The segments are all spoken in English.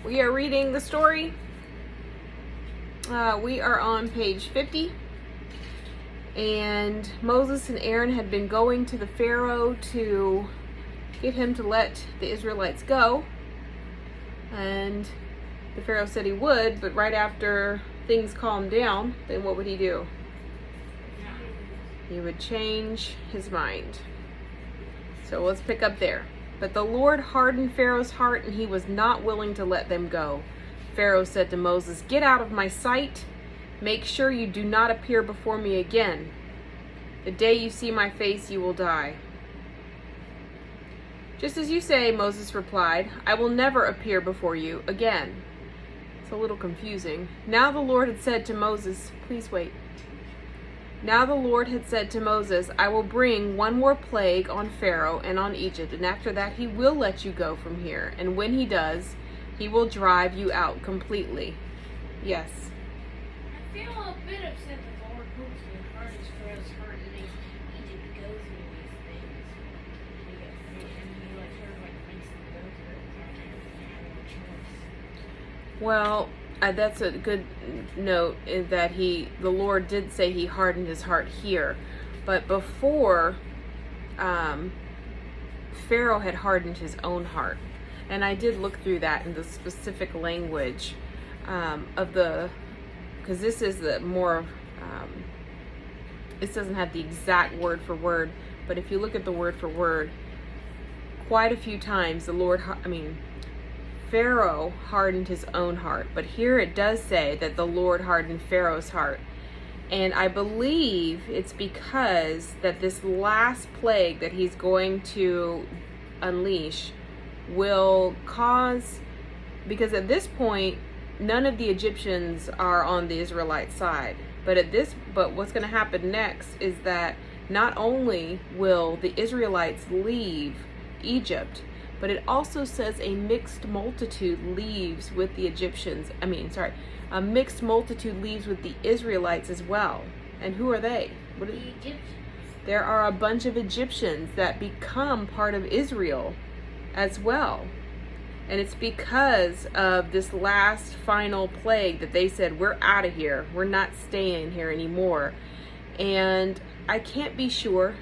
We are reading the story. We are on page 50. And Moses and Aaron had been going to the Pharaoh to get him to let the Israelites go. And the Pharaoh said he would, but right after things calmed down, then what would he do? He would change his mind. So let's pick up there. But the Lord hardened Pharaoh's heart, and he was not willing to let them go. Pharaoh said to Moses, "Get out of my sight. Make sure you do not appear before me again. The day you see my face, you will die." "Just as you say," Moses replied, "I will never appear before you again." It's a little confusing. Now the Lord had said to Moses, please wait. Now the Lord had said to Moses, "I will bring one more plague on Pharaoh and on Egypt, and after that he will let you go from here. And when he does, he will drive you out completely." Yes. I feel a bit upset that the Lord puts the hardest Pharaoh's heart and makes Egypt go through these things. Makes them go through it without having a choice. Well, that's a good note, is that the Lord did say he hardened his heart here. But before, Pharaoh had hardened his own heart. And I did look through that in the specific language because this is the more, this doesn't have the exact word for word, but if you look at the word for word, quite a few times Pharaoh hardened his own heart, but here it does say that the Lord hardened Pharaoh's heart. And I believe it's because that this last plague that he's going to unleash will cause, because at this point none of the Egyptians are on the Israelite side, but what's going to happen next is that not only will the Israelites leave Egypt, but it also says a mixed multitude leaves with the a mixed multitude leaves with the Israelites as well. And who are they? The Egyptians. There are a bunch of Egyptians that become part of Israel as well. And it's because of this last final plague that they said, we're out of here. We're not staying here anymore. And I can't be sure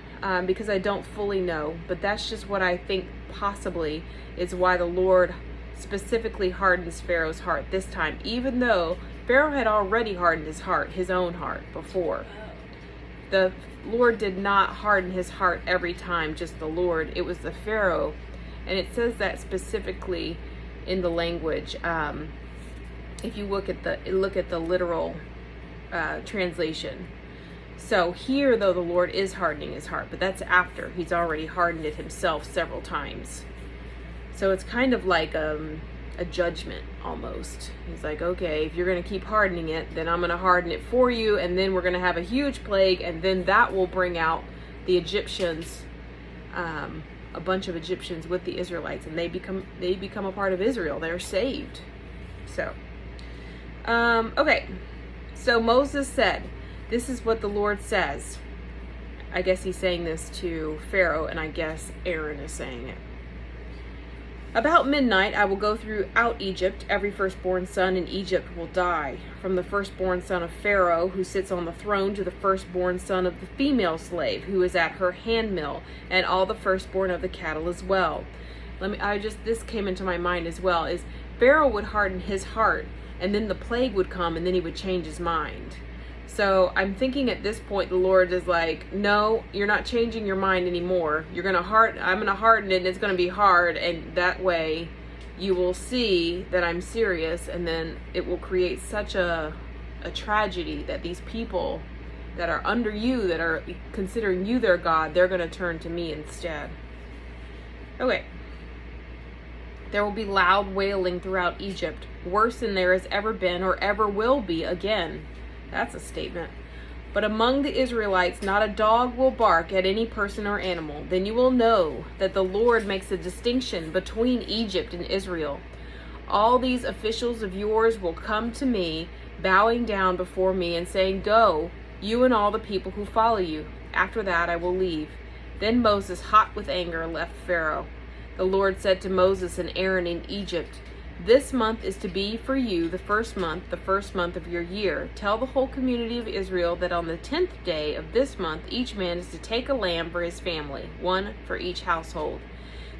because I don't fully know, but that's just what I think possibly is why the Lord specifically hardens Pharaoh's heart this time, even though Pharaoh had already hardened his own heart before. The Lord did not harden his heart every time, just the Lord. It was the Pharaoh. And it says that specifically in the language. If you look at the literal translation. So here, though, the Lord is hardening his heart, but that's after he's already hardened it himself several times. So it's kind of like a judgment almost. He's like, okay, if you're going to keep hardening it, then I'm going to harden it for you, and then we're going to have a huge plague, and then that will bring out the Egyptians, a bunch of Egyptians with the Israelites, and they become a part of Israel. They're saved. So, okay. So Moses said, "This is what the Lord says." I guess he's saying this to Pharaoh, and I guess Aaron is saying it. "About midnight I will go throughout Egypt. Every firstborn son in Egypt will die, from the firstborn son of Pharaoh, who sits on the throne, to the firstborn son of the female slave, who is at her handmill, and all the firstborn of the cattle as well." This came into my mind as well, is Pharaoh would harden his heart, and then the plague would come, and then he would change his mind. So I'm thinking at this point the Lord is like, no, you're not changing your mind anymore. I'm gonna harden it, and it's gonna be hard, and that way you will see that I'm serious, and then it will create such a tragedy that these people that are under you, that are considering you their God, they're gonna turn to me instead. Okay. "There will be loud wailing throughout Egypt, worse than there has ever been or ever will be again." That's a statement. "But among the Israelites, not a dog will bark at any person or animal. Then you will know that the Lord makes a distinction between Egypt and Israel. All these officials of yours will come to me, bowing down before me and saying, 'Go, you and all the people who follow you.' After that I will leave." Then Moses, hot with anger, left Pharaoh. The Lord said to Moses and Aaron in Egypt, This month is to be for you the first month of your year. Tell the whole community of Israel that on the 10th day of this month, each man is to take a lamb for his family, one for each household.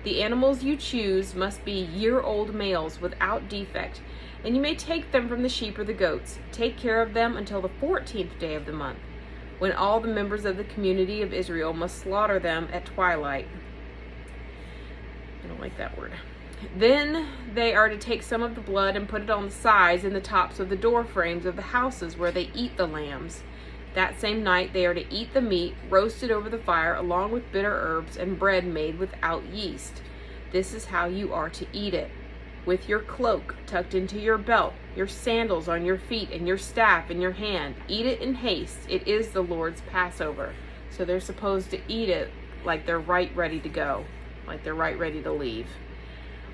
The animals you choose must be year-old males without defect, and you may take them from the sheep or the goats. Take care of them until the 14th day of the month, when all the members of the community of Israel must slaughter them at twilight. I don't like that word. Then they are to take some of the blood and put it on the sides and the tops of the door frames of the houses where they eat the lambs. That same night they are to eat the meat roasted over the fire along with bitter herbs and bread made without yeast. This is how you are to eat it: with your cloak tucked into your belt, your sandals on your feet, and your staff in your hand. Eat it in haste. It is the Lord's Passover. So they're supposed to eat it like they're right ready to go, like they're right ready to leave.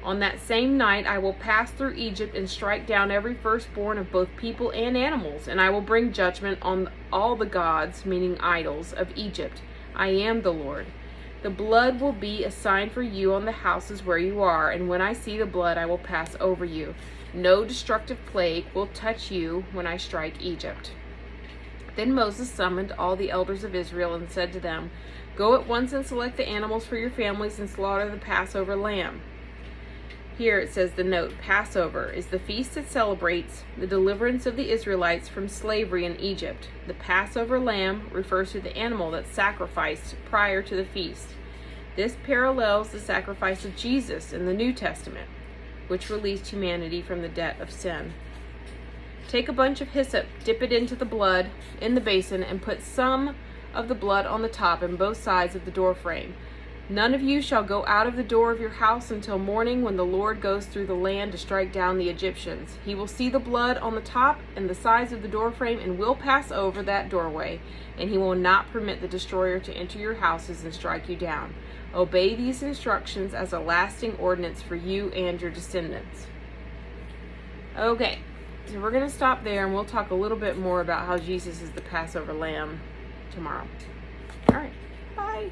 On that same night I will pass through Egypt and strike down every firstborn of both people and animals, and I will bring judgment on all the gods, meaning idols, of Egypt. I am the Lord. The blood will be a sign for you on the houses where you are, and when I see the blood I will pass over you. No destructive plague will touch you when I strike Egypt. Then Moses summoned all the elders of Israel and said to them, Go at once and select the animals for your families and slaughter the Passover lamb. Here it says the note, Passover is the feast that celebrates the deliverance of the Israelites from slavery in Egypt. The Passover lamb refers to the animal that's sacrificed prior to the feast. This parallels the sacrifice of Jesus in the New Testament, which released humanity from the debt of sin. Take a bunch of hyssop, dip it into the blood in the basin, and put some of the blood on the top and both sides of the door frame. None of you shall go out of the door of your house until morning, when the Lord goes through the land to strike down the Egyptians. He will see the blood on the top and the sides of the doorframe and will pass over that doorway, and he will not permit the destroyer to enter your houses and strike you down. Obey these instructions as a lasting ordinance for you and your descendants. Okay, so we're going to stop there, and we'll talk a little bit more about how Jesus is the Passover lamb tomorrow. All right, bye.